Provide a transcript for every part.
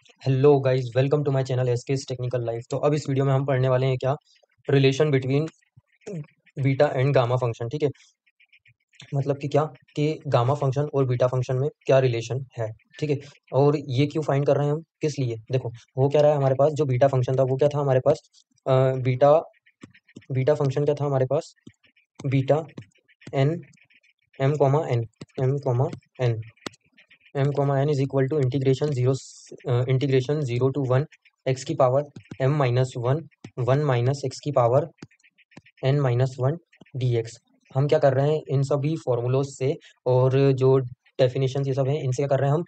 Hello guys, welcome to my channel SK's technical life. तो अब इस वीडियो में हम पढ़ने वाले हैं क्या, relation between beta and gamma function. ठीक है, मतलब कि क्या कि गामा फंक्शन और बीटा फंक्शन में क्या रिलेशन है। ठीक है, और ये क्यों फाइंड कर रहे हैं हम, किस लिए। देखो, हो क्या रहा है हमारे पास, जो बीटा फंक्शन था वो क्या था हमारे पास, बीटा बीटा फंक्शन क्या था हमारे पास, beta N M comma N M comma N M comma N is equal to integration zero to one x की power M minus one one minus X की power N minus one D X. हम क्या कर रहे हैं इन सभी फॉर्मूलोज से, और जो डेफिनेशन ये सब हैं इनसे क्या कर रहे हैं हम,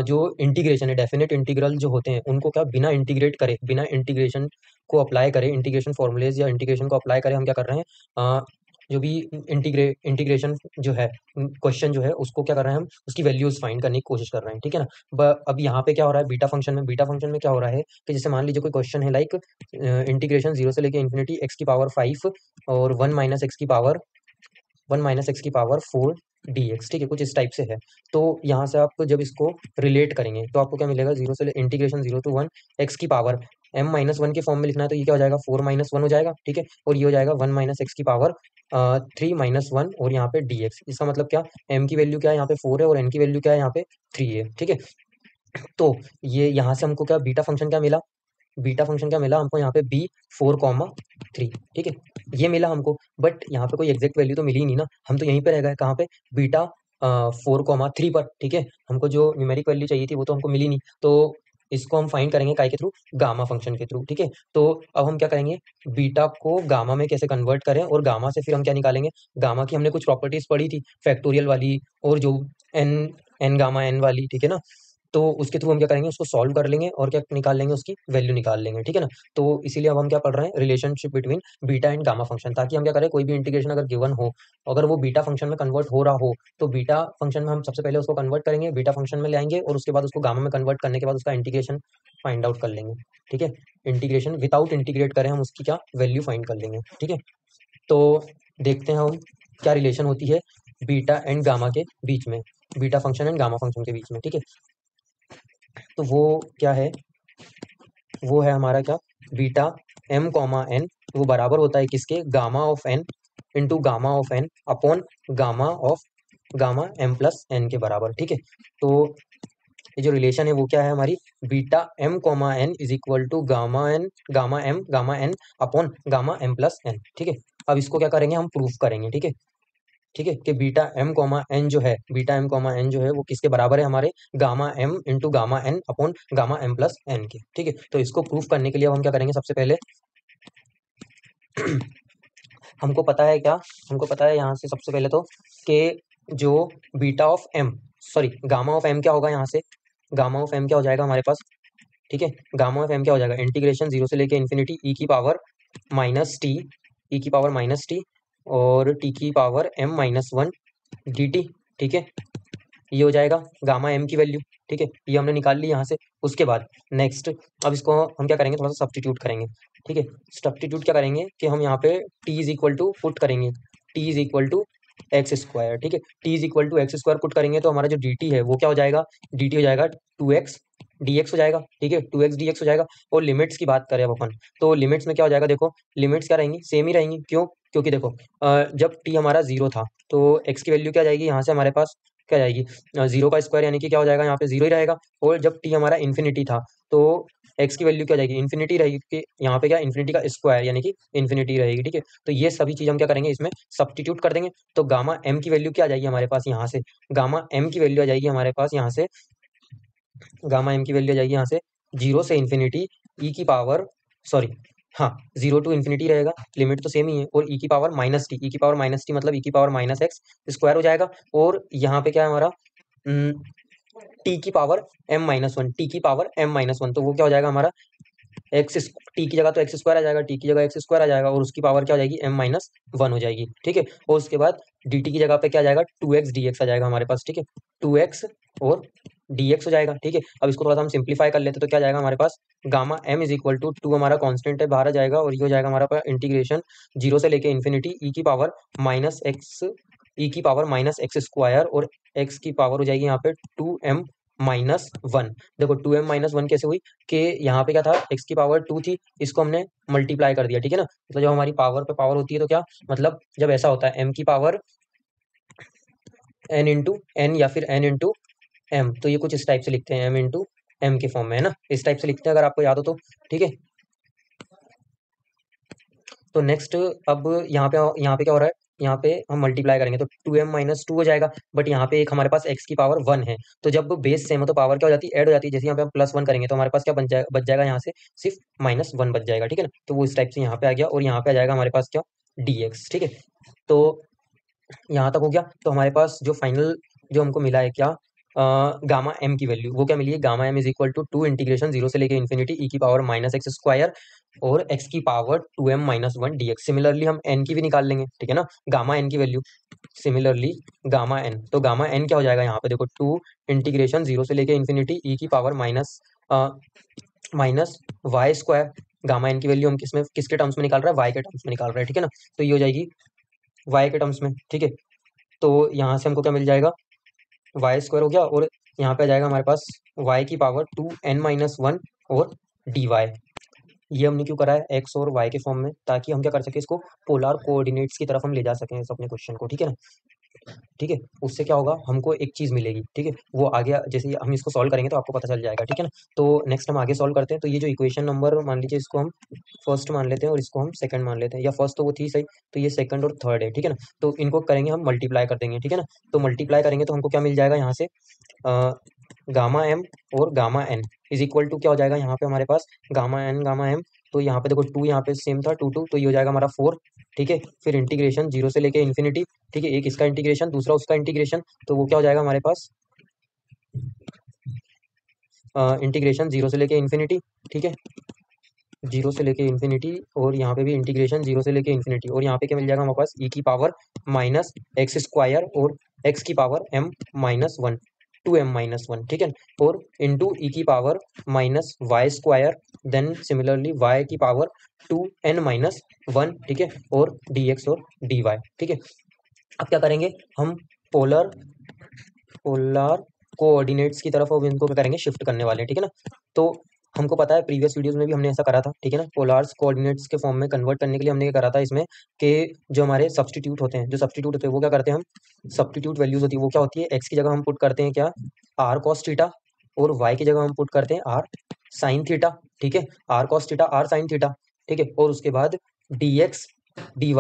जो इंटीग्रेशन है, डेफिनेट इंटीग्रल जो होते हैं उनको क्या बिना इंटीग्रेट करे, बिना इंटीग्रेशन को अप्लाई करें, इंटीग्रेशन फॉर्मूलेज या इंटीग्रेशन को अप्लाई करें, हम क्या कर रहे हैं, जो भी इंटीग्रेशन जो है, क्वेश्चन जो है उसको क्या कर रहे हैं हम, उसकी वैल्यूज फाइंड करने की कोशिश कर रहे हैं। ठीक है ना। अब यहाँ पे क्या हो रहा है बीटा फंक्शन में क्या हो रहा है कि जैसे मान लीजिए कोई क्वेश्चन है लाइक इंटीग्रेशन जीरो से लेके इन्फिनिटी एक्स की पावर 5 और वन माइनस एक्स की पावर 4 डी एक्स। ठीक है, कुछ इस टाइप से है। तो यहाँ से आप जब इसको रिलेट करेंगे तो आपको क्या मिलेगा, जीरो से integration zero to one x की पावर एम माइनस वन के फॉर्म में लिखना है तो ये क्या हो जाएगा, 4 - 1 हो जाएगा। ठीक है, और ये हो जाएगा वन माइनस एक्स की पावर 3 - 1 और यहाँ पे डी एक्स। इसका मतलब क्या, एम की वैल्यू क्या है यहाँ पे 4 है और एन की वैल्यू क्या है यहाँ पे 3 है। ठीक है, तो ये यहाँ से हमको क्या बीटा फंक्शन क्या मिला हमको यहाँ पे बी 4, 3। ठीक है, ये मिला हमको, बट यहाँ पे कोई एग्जैक्ट वैल्यू तो मिली ही नहीं ना, हम तो यहीं पे रह गए कहाँ पे, बीटा 4, 3 पर। ठीक है, हमको जो न्यूमेरिक वैल्यू चाहिए थी वो तो हमको मिली नहीं, तो इसको हम फाइंड करेंगे काय के थ्रू, गामा फंक्शन के थ्रू। ठीक है, तो अब हम क्या करेंगे, बीटा को गामा में कैसे कन्वर्ट करें, और गामा से फिर हम क्या निकालेंगे, गामा की हमने कुछ प्रॉपर्टीज पढ़ी थी, फैक्टोरियल वाली और जो एन एन गामा एन वाली। ठीक है ना, तो उसके थ्रू हम क्या करेंगे, उसको सॉल्व कर लेंगे और क्या निकाल लेंगे, उसकी वैल्यू निकाल लेंगे। ठीक है ना, तो इसीलिए अब हम क्या पढ़ रहे हैं, relationship between beta and gamma function, ताकि हम क्या करें, कोई भी इंटीग्रेशन अगर गिवन हो, अगर वो बीटा फंक्शन में कन्वर्ट हो रहा हो तो बीटा फंक्शन में हम सबसे पहले उसको कन्वर्ट करेंगे, बीटा फंक्शन में ले आएंगे और उसके बाद उसको गामा में कन्वर्ट करने के बाद उसका इंटीग्रेशन फाइंड आउट कर लेंगे। ठीक है, इंटीग्रेशन विदाउट इंटीग्रेट करें हम उसकी क्या वैल्यू फाइंड कर लेंगे। ठीक है, तो देखते हैं हम क्या रिलेशन होती है बीटा एंड गामा के बीच में, beta function and gamma function के बीच में। ठीक है, तो वो क्या है, वो है हमारा क्या, बीटा एम कॉमा एन, वो बराबर होता है किसके, gamma of n into gamma of n upon gamma of gamma M plus n के बराबर। ठीक है, तो ये जो रिलेशन है वो क्या है हमारी, beta M comma N is equal to gamma n upon gamma M plus n. ठीक है, अब इसको क्या करेंगे, हम प्रूफ करेंगे। ठीक है कि बीटा एम कॉमा एन जो है वो किसके बराबर है, हमारे gamma M into gamma n upon gamma M plus n के। ठीक है, तो इसको प्रूफ करने के लिए अब हम क्या करेंगे, सबसे पहले हमको पता है क्या, हमको पता है यहाँ से सबसे पहले तो कि जो beta of m, sorry gamma of m क्या होगा, यहाँ से गामा ऑफ एम क्या हो जाएगा हमारे पास। ठीक है, गामा ऑफ एम क्या हो जाएगा, इंटीग्रेशन जीरो से लेके इन्फिनिटी ई की पावर माइनस टी, ई की पावर माइनस टी और टी की power M minus one d t. ठीक है, ये हो जाएगा गामा एम की वैल्यू। ठीक है, ये हमने निकाल ली यहाँ से। उसके बाद नेक्स्ट, अब इसको हम क्या करेंगे, थोड़ा सा सब्स्टिट्यूट करेंगे। ठीक है, सब्स्टिट्यूट क्या करेंगे कि हम यहाँ पे T is equal to put करेंगे, T is equal to X square. ठीक है, T is equal to X square put करेंगे तो हमारा जो डी टी है वो क्या हो जाएगा, डी टी हो जाएगा 2x dx हो जाएगा। ठीक है, 2x dx हो जाएगा। और लिमिट्स की बात करें अब अपन, तो लिमिट्स में क्या हो जाएगा, देखो लिमिट्स क्या रहेंगी, सेम ही रहेंगी। क्यों, क्योंकि देखो जब t हमारा जीरो था तो x की वैल्यू क्या जाएगी, यहाँ से हमारे पास क्या जाएगी, जीरो का स्क्वायर यानी कि क्या हो जाएगा, यहाँ पे जीरो ही रहेगा। और जब t हमारा इन्फिनिटी था तो x की वैल्यू क्या जाएगी, इन्फिनिटी रहेगी, कि यहाँ पे क्या इन्फिनिटी का स्क्वायर यानी कि इन्फिनिटी रहेगी। ठीक है, तो ये सभी चीज हम क्या करेंगे, इसमें सब्स्टिट्यूट कर देंगे। तो गामा m की वैल्यू क्या आ जाएगी हमारे पास, यहाँ से गामा m की वैल्यू आ जाएगी हमारे पास, यहाँ से गामा m की वैल्यू आ जाएगी यहाँ से जीरो से इन्फिनिटी ई की पावर, सॉरी हाँ, जीरो टू इन्फिनिटी रहेगा, लिमिट तो सेम ही है, और ई की पावर माइनस टी, ई की पावर माइनस टी मतलब ई की पावर माइनस एक्स स्क्वायर हो जाएगा। और यहाँ पे क्या है हमारा, टी की power M minus one, t की पावर एम माइनस वन, तो वो क्या हो जाएगा हमारा, एक्स, टी की जगह तो एक्स स्क्वायर आ जाएगा, टी की जगह एक्स स्क्वायर आ जाएगा और उसकी पावर क्या हो जाएगी, एम माइनस वन हो जाएगी। ठीक है, और उसके बाद डी टी की जगह पे क्या आ जाएगा, 2x dx आ जाएगा हमारे पास। ठीक है, 2x और dx हो जाएगा। ठीक है, अब इसको थोड़ा सा हम सिंप्लीफाई कर लेते तो क्या जाएगा हमारे पास, gamma m is equal to two, हमारा कांस्टेंट है बाहर आ जाएगा, और ये हो जाएगा हमारा पास इंटीग्रेशन जीरो से लेके इन्फिनिटी ई की पावर माइनस एक्स, ई की पावर माइनस एक्स स्क्वायर और एक्स की पावर हो जाएगी यहाँ पे 2m -1। देखो 2m-1 कैसे हुई कि यहाँ पे क्या था, x की पावर 2 थी, इसको हमने मल्टीप्लाई कर दिया, ठीक है ना। मतलब जब हमारी पावर पे पावर होती है तो क्या मतलब, जब ऐसा होता है m की पावर n इंटू n या फिर n इंटू m, तो ये कुछ इस टाइप से लिखते हैं, m इंटू m के फॉर्म में, है ना, इस टाइप से लिखते हैं अगर आपको याद हो तो, ठीक है। तो नेक्स्ट अब यहाँ पे क्या हो रहा है, यहाँ पे हम मल्टीप्लाई करेंगे तो 2m-2 हो जाएगा, बट यहाँ पे एक हमारे पास x की पावर 1 है, तो जब बेस सेम हो तो पावर क्या हो जाती है, ऐड हो जाती है। जैसे यहाँ पे हम +1 करेंगे तो हमारे पास क्या बच जाएगा यहाँ से सिर्फ -1 बच जाएगा, ठीक है ना। तो वो इस टाइप से यहाँ पे आ गया, और यहाँ पे आ जाएगा हमारे पास क्या, dx, ठीक है। तो यहाँ तक हो गया। तो हमारे पास जो फाइनल जो हमको मिला है क्या, गामा एम की वैल्यू वो क्या मिली है, gamma m is equal to 2 integration 0 से लेके इन्फिनिटी ई की पावर -x² और x की पावर 2m-1 dx। सिमिलरली हम n की भी निकाल लेंगे, ठीक है ना, गामा एन की वैल्यू। सिमिलरली गामा एन, तो गामा एन क्या हो जाएगा यहाँ पे देखो, 2 इंटीग्रेशन 0 से लेके इन्फिनिटी ई की power minus y square. Gamma n की वैल्यू हम किसके टर्म्स में निकाल रहे हैं, वाई के टर्म्स में निकाल रहे हैं, ठीक है ना। तो ये हो जाएगी वाई के टर्म्स में, ठीक है। तो यहाँ से हमको क्या मिल जाएगा, y² हो गया, और यहाँ पे आ जाएगा हमारे पास y की पावर 2n-1 और dy। ये हमने क्यों करा है, x और y के फॉर्म में, ताकि हम क्या कर सके, इसको पोलर कोऑर्डिनेट्स की तरफ हम ले जा सकें इस अपने क्वेश्चन को, ठीक है ना। ठीक है, उससे क्या होगा, हमको एक चीज मिलेगी, ठीक है, वो आगे जैसे हम इसको सॉल्व करेंगे तो आपको पता चल जाएगा, ठीक है ना। तो नेक्स्ट हम आगे सॉल्व करते हैं। तो ये जो इक्वेशन नंबर मान लीजिए, इसको हम फर्स्ट मान लेते हैं और इसको हम सेकंड मान लेते हैं, या फर्स्ट तो वो थी सही, तो ये सेकंड और थर्ड है, ठीक है ना। तो इनको करेंगे हम मल्टीप्लाई कर देंगे, ठीक है ना। तो मल्टीप्लाई करेंगे तो हमको क्या मिल जाएगा यहाँ से, गामा एम और gamma N is equal to क्या हो जाएगा यहाँ पे हमारे पास, गामा एन गामा एम। तो यहाँ पे देखो 2 यहाँ पे सेम था, 2 तो ये हो जाएगा हमारा 4, ठीक है। फिर इंटीग्रेशन 0 से लेके इन्फिनिटी, ठीक है, एक इसका इंटीग्रेशन दूसरा उसका इंटीग्रेशन, तो वो क्या हो जाएगा हमारे पास, इंटीग्रेशन 0 से लेके इन्फिनिटी, ठीक है, 0 से लेके इन्फिनिटी, और यहाँ पे भी इंटीग्रेशन 0 से लेके इन्फिनिटी, और यहाँ पे क्या मिल जाएगा हमारे पास, ई की पावर -x² और x की पावर m-1, 2m-1, ठीक है, और इंटू ई की power -y², then similarly y की पावर 2n-1, ठीक है, और dx और dy, ठीक है। अब क्या करेंगे हम, पोलर पोलर कोऑर्डिनेट्स की तरफ अब इनको क्या करेंगे, शिफ्ट करने वाले हैं, ठीक है ना। तो हमको पता है प्रीवियस वीडियोस में भी हमने ऐसा करा था, ठीक है ना, पोलार्स कोऑर्डिनेट्स के फॉर्म में कन्वर्ट करने के लिए हमने क्या करा था इसमें, कि जो हमारे सब्स्टिट्यूट होते हैं, वो क्या करते हैं हम, सब्स्टिट्यूट वैल्यूज होती है वो क्या होती है, एक्स की जगह हम पुट करते हैं क्या, आर कॉस थीटा, और वाई की जगह हम पुट करते हैं आर साइन थीटा, ठीक है, r cos theta r sine theta, ठीक है, और उसके बाद dx dy,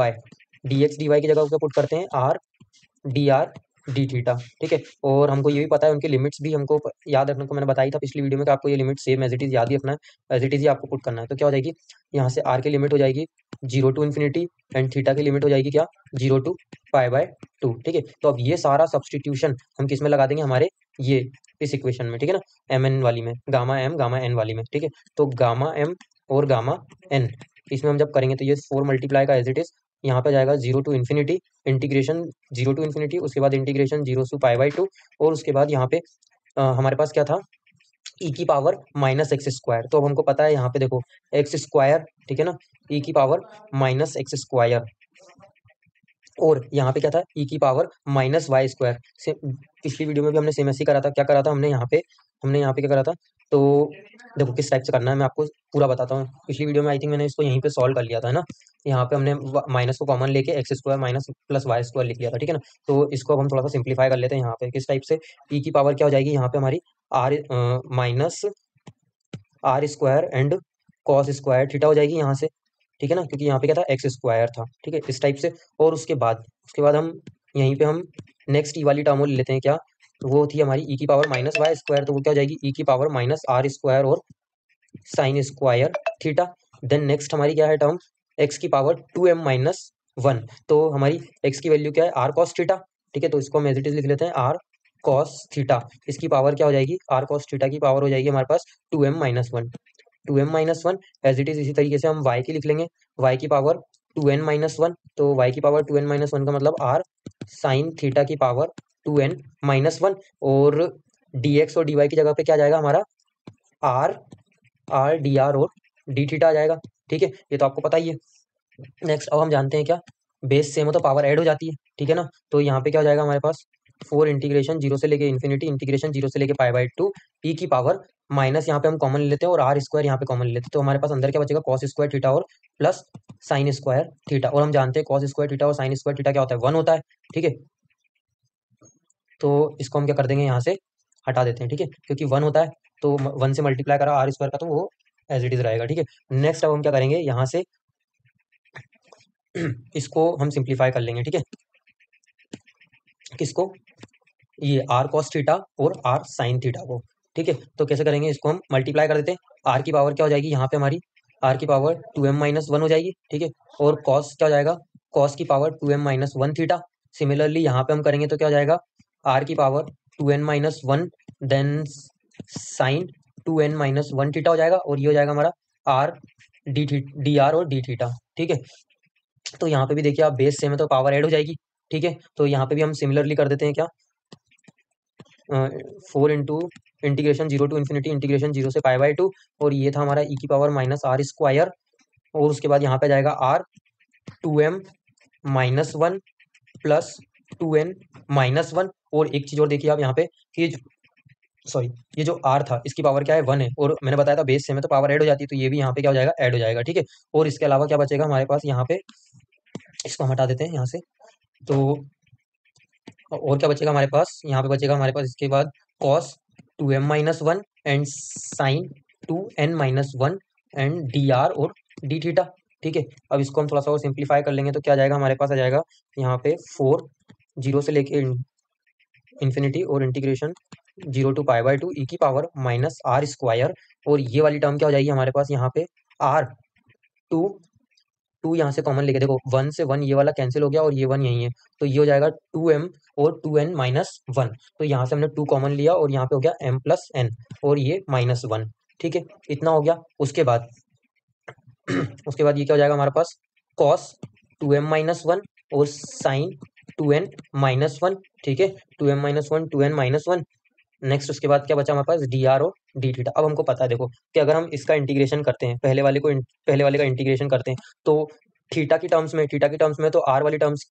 की जगह क्या पुट करते हैं, R D R D theta, ठीक है। और हमको ये भी पता है उनकी लिमिट्स भी हमको याद रखने को मैंने बताई था पिछली वीडियो में कि आपको ये limit same as it is याद ही रखना है, एज इट इज ही आपको पुट करना है। तो क्या हो जाएगी, यहाँ से आर की लिमिट हो जाएगी 0 टू इन्फिनिटी, एंड थीटा की लिमिट हो जाएगी क्या, 0 टू π/2, ठीक है। तो अब ये सारा सब्सटीट्यूशन हम किस में लगा देंगे, हमारे ये इस इक्वेशन में, ठीक है ना, एम एन वाली में, गामा एम गामा एन वाली में, ठीक है। तो गामा एम और गामा एन, इसमें हम जब करेंगे तो ये 4 मल्टीप्लाई का एज इट इज, यहाँ पे जाएगा 0 to infinity, integration 0 to infinity, उसके बाद इंटीग्रेशन 0 टू π/2, और उसके बाद यहाँ पे हमारे पास क्या था, ई की पावर -x²। तो अब हमको पता है यहाँ पे देखो x², ठीक है ना, ई की पावर -x², और यहाँ पे क्या था, ई की पावर -y²। पिछली वीडियो में भी हमने सेम ऐसे ही करा था, क्या करा था हमने यहाँ पे क्या करा था, तो देखो किस टाइप से करना है मैं आपको पूरा बताता हूँ। पिछली वीडियो में आई थिंक मैंने इसको यहीं पे सॉल्व कर लिया था, है ना। यहाँ पे हमने माइनस को कॉमन लेके x² माइनस प्लस y² लिख लिया था, ठीक है ना। तो इसको अब हम थोड़ा सा सिंप्लीफाई कर लेते हैं, यहाँ पे किस टाइप से, ई की पावर क्या हो जाएगी यहाँ पे हमारी, are minus r² and cos² theta हो जाएगी यहाँ से, ठीक है ना, क्योंकि यहाँ पे क्या था, x² था, ठीक है, इस टाइप से। और उसके बाद हम यहीं पे हम नेक्स्ट ई वाली टर्म ले लेते हैं क्या, तो वो थी हमारी ई की पावर -y², तो वो क्या हो जाएगी, ई की पावर -r² और sin² थीटा। देन नेक्स्ट हमारी क्या है टर्म, x की पावर 2m-1, तो हमारी x की वैल्यू क्या है, r cos थीटा, ठीक है। तो इसको हम एज इट इज लिख लेते हैं, r cos थीटा, इसकी पावर क्या हो जाएगी, r cos थीटा की पावर हो जाएगी हमारे पास 2m-1, 2m-1 as it is. इसी तरीके से हम y की लिख लेंगे, y की पावर 2n-1, तो y की पावर 2n-1 का मतलब r sin थीटा की पावर 2n-1, और dx और dy की जगह पे क्या जाएगा हमारा, r dr और d थीटा आ जाएगा, ठीक है, ये तो आपको पता ही है। नेक्स्ट अब हम जानते हैं क्या, बेस सेम हो तो पावर ऐड हो जाती है, ठीक है ना। तो यहाँ पे क्या हो जाएगा हमारे पास, 4 इंटीग्रेशन 0 से लेके इन्फिनिटी इंटीग्रेशन 0 से लेके π/2 e की पावर माइनस यहाँ पे हम कॉमन ले लेते हैं और आर स्क्वायर यहाँ पे कॉमन ले लेते हैं, तो हमारे पास अंदर क्या बचेगा कॉस स्क्वायर थीटा और प्लस साइन स्क्वायर थीटा। और हम जानते हैं कॉस स्क्वायर थीटा और साइन स्क्वायर थीटा क्या होता है, 1 होता है, ठीक है। तो इसको हम क्या कर देंगे, यहाँ से हटा देते हैं, ठीक है, क्योंकि 1 होता है तो 1 से मल्टीप्लाई करा आर स्क्वायर का तो वो एज इट इज रहेगा, ठीक है। नेक्स्ट अब हम क्या करेंगे, यहाँ से इसको हम सिंप्लीफाई कर लेंगे, ठीक है। किसको, ये आर कॉस थीटा और आर साइन थीटा को, ठीक है। तो कैसे करेंगे, इसको हम मल्टीप्लाई कर देते हैं, आर की पावर क्या हो जाएगी यहाँ पे हमारी, आर की पावर 2m-1 हो जाएगी, ठीक है। और कॉस क्या हो जाएगा, कॉस की पावर 2m-1 थीटा। सिमिलरली यहाँ पे हम करेंगे तो क्या हो जाएगा, आर की power 2n-1 then sign 2n-1 theta हो जाएगा, और ये हो जाएगा हमारा आर डी आर और डी थीटा, ठीक है। तो यहाँ पे भी देखिए आप बेस सेम है तो पावर ऐड हो जाएगी, ठीक है। तो यहाँ पे भी हम सिमिलरली कर देते हैं क्या, 4 into integration 0 to infinity integration 0 से π/2, और ये था हमारा e की पावर माइनस आर स्क्वायर, और उसके बाद यहाँ पे जाएगा आर 2m-1 प्लस 2n-1। और एक चीज और देखिए आप यहाँ पे कि सॉरी, ये जो आर था इसकी पावर क्या है, 1 है, और मैंने बताया था बेस सेम है तो पावर ऐड हो जाती है, तो ये भी यहाँ पे क्या हो जाएगा, ऐड हो जाएगा, ठीक है। और इसके अलावा क्या बचेगा हमारे पास यहाँ पे, इसको हम हटा देते हैं यहाँ से। तो और क्या बचेगा हमारे पास, यहाँ पे बचेगा हमारे पास इसके बाद cos 2m-1 and sine 2n-1 and d r और डी थीटा, ठीक है। अब इसको हम थोड़ा सा और सिंप्लीफाई कर लेंगे तो क्या जाएगा हमारे पास, आ जाएगा यहाँ पे 4 0 से लेके इन्फिनिटी और इंटीग्रेशन 0 टू π/2 e की पावर माइनस आर स्क्वायर, और ये वाली टर्म क्या हो जाएगी हमारे पास यहाँ पे आर 2 यहाँ से कॉमन लेके देखो, 1 से 1 ये वाला कैंसिल हो गया और ये 1 यही है, तो ये हो जाएगा 2m और 2n-1। तो यहाँ से हमने 2 कॉमन लिया और यहाँ पे हो गया m+n और ये -1, ठीक है। इतना हो गया। उसके बाद उसके बाद ये क्या हो जाएगा हमारे पास, cos 2m-1 और sin 2n-1, ठीक है। 2m-1 2n-1। नेक्स्ट उसके बाद क्या बचा हमारे पास, डी आर और डी थीटा। अब हमको पता है देखो कि अगर हम इसका इंटीग्रेशन करते हैं, पहले वाले का इंटीग्रेशन करते हैं, तो थीटा की टर्म्स में तो आर वाली टर्म्स,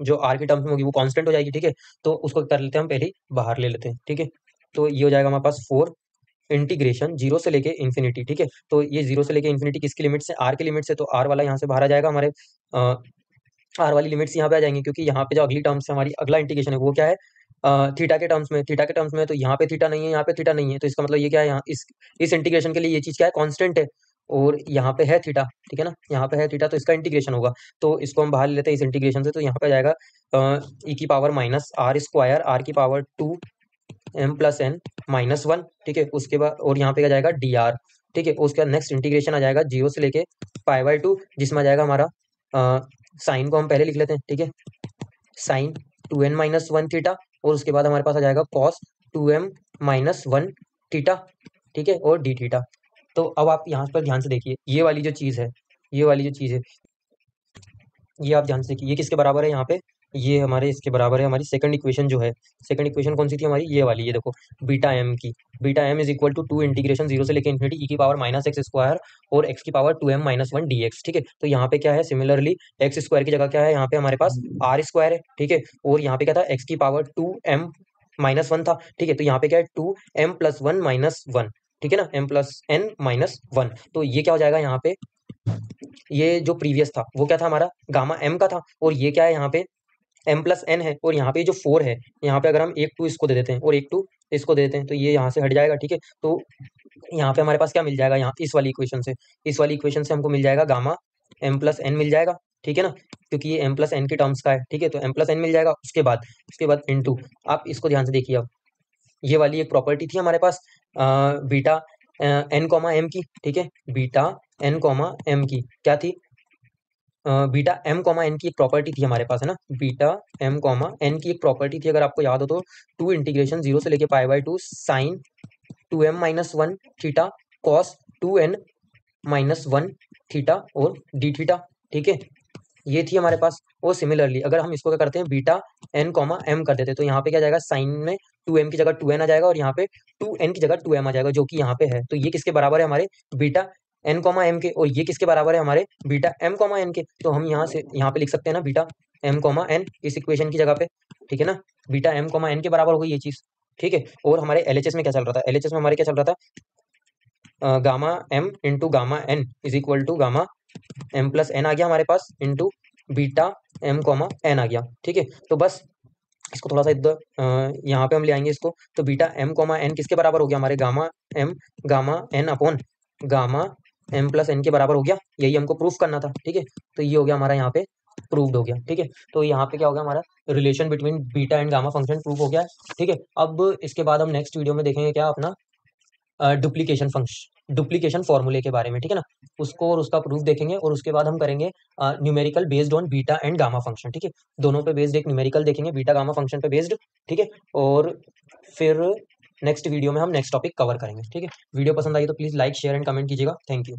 जो आर की टर्म्स में होगी वो कांस्टेंट हो जाएगी, ठीक है। तो उसको कर लेते हैं हम, पहले ही बाहर ले लेते हैं, ठीक है। तो ये हो जाएगा हमारे पास 4 इंटीग्रेशन 0 से लेके इन्फिनिटी, ठीक है। तो ये 0 से लेके इन्फिनिटी किसकी लिमिट से, आर की लिमिट से, तो आर वाला यहाँ से बाहर आ जाएगा हमारे, आर वाली लिमिट्स यहाँ पे आ जाएंगी, क्योंकि यहाँ पे जो अगली टर्म्स है हमारी, अगला इंटीग्रेशन है वो क्या है, थीटा के टर्म्स में, तो यहाँ पे थीटा नहीं है, यहाँ पे थीटा नहीं है, तो इसका मतलब ये क्या है, यहाँ इस इंटीग्रेशन के लिए ये चीज क्या है, कांस्टेंट है, और यहाँ पे है थीटा, ठीक है ना, यहाँ पे है थीटा, तो इसका इंटीग्रेशन होगा। तो इसको हम बाहर ले लेते हैं इस इंटीग्रेशन से, तो यहाँ पे जाएगा ई की power minus r square, r की पावर 2m+n-1, ठीक है। उसके बाद और यहाँ पे क्या जाएगा डी आर, ठीक है। उसके बाद नेक्स्ट इंटीग्रेशन आ जाएगा 0 से लेके π/2, जिसमें आ जाएगा हमारा साइन को हम पहले लिख लेते हैं, ठीक है, साइन 2n-1 थीटा, और उसके बाद हमारे पास आ जाएगा कॉस 2m-1 थीटा, ठीक है, और डी थीटा। तो अब आप यहाँ पर ध्यान से देखिए, ये वाली जो चीज़ है, ये आप ध्यान से देखिए, ये किसके बराबर है यहाँ पे, ये हमारे इसके बराबर है, हमारी सेकंड इक्वेशन जो है, सेकंड इक्वेशन कौन सी थी हमारी, ये वाली, ये देखो बीटा एम की, beta m is equal to 2 integration 0 से लेके इन्फिनिटी ई की पावर माइनस एक्स स्क्वायर और एक्स की पावर 2m-1 dx, ठीक है। तो यहाँ पे क्या है, सिमिलरली एक्स स्क्वायर की जगह क्या है, यहाँ पे हमारे पास आर स्क्वायर है, ठीक है। और यहाँ पे क्या था, एक्स की पावर 2m-1 था, ठीक है। तो यहाँ पे क्या है 2m+1-1, ठीक है ना, m+n-1। तो ये क्या हो जाएगा यहाँ पे, ये जो प्रीवियस था वो क्या था हमारा, गामा एम का था, और ये क्या है यहाँ पे m+n है, और यहाँ पे जो 4 है, यहाँ पे अगर हम 1 2 इसको दे देते हैं और 1 2 इसको दे देते हैं, तो ये यहाँ से हट जाएगा, ठीक है। तो यहाँ पे हमारे पास क्या मिल जाएगा, यहाँ इस वाली इक्वेशन से हमको मिल जाएगा गामा m+n मिल जाएगा, ठीक है ना, क्योंकि ये m+n की टर्म्स का है, ठीक है। तो m+n मिल जाएगा। उसके बाद इनटू, आप इसको ध्यान से देखिए, अब ये वाली एक प्रॉपर्टी थी हमारे पास बीटा n, m की, ठीक है, बीटा n, m की क्या थी, बीटा m, n की एक प्रॉपर्टी थी हमारे पास, है ना, बीटा m, n की एक प्रॉपर्टी थी, अगर आपको याद हो तो 2 इंटीग्रेशन 0 से लेके π/2 sine 2m-1 theta cos 2n-1 theta और डी थीटा, ठीक है, ये थी हमारे पास। और सिमिलरली अगर हम इसको क्या करते हैं, बीटा n, m कर देते हैं, तो यहाँ पे क्या जाएगा, साइन में 2m की जगह 2n आ जाएगा, और यहाँ पे 2n की जगह 2m आ जाएगा, जो कि यहाँ पे है। तो ये किसके बराबर है, हमारे बीटा n, m के, और ये किसके बराबर है, हमारे बीटा m, n के। तो हम यहाँ पे लिख सकते हैं ना, बीटा एम कॉमा एन इस इक्वेशन की जगह पे, ठीक है ना, बीटा एम कॉमा एन के बराबर हो गई ये चीज, ठीक है। और हमारे एलएचएस में क्या चल रहा था, एलएचएस में हमारे क्या चल रहा था, gamma M into gamma N is equal to gamma M plus N आ गया हमारे पास, into beta M comma N आ गया, ठीक है। तो बस इसको थोड़ा सा इधर यहाँ पे हम ले आएंगे इसको, तो बीटा एम कॉमा एन किसके बराबर हो गया, हमारे gamma n upon gamma M plus n के बराबर हो गया, यही हमको प्रूफ करना था, ठीक है। तो ये हो गया हमारा यहाँ पे प्रूव्ड हो गया, ठीक है। तो यहाँ पे क्या हो गया, हमारा relation between beta and gamma function prove हो गया है, ठीक है। अब इसके बाद हम नेक्स्ट वीडियो में देखेंगे क्या, अपना डुप्लीकेशन फॉर्मूले के बारे में, ठीक है ना, उसको और उसका प्रूफ देखेंगे, और उसके बाद हम करेंगे numerical based on beta and gamma function, ठीक है। दोनों पे बेस्ड एक न्यूमेरिकल देखेंगे, बीटा गामा फंक्शन पे बेस्ड, ठीक है। और फिर नेक्स्ट वीडियो में हम नेक्स्ट टॉपिक कवर करेंगे, ठीक है। वीडियो पसंद आई तो please like share and comment कीजिएगा। Thank you.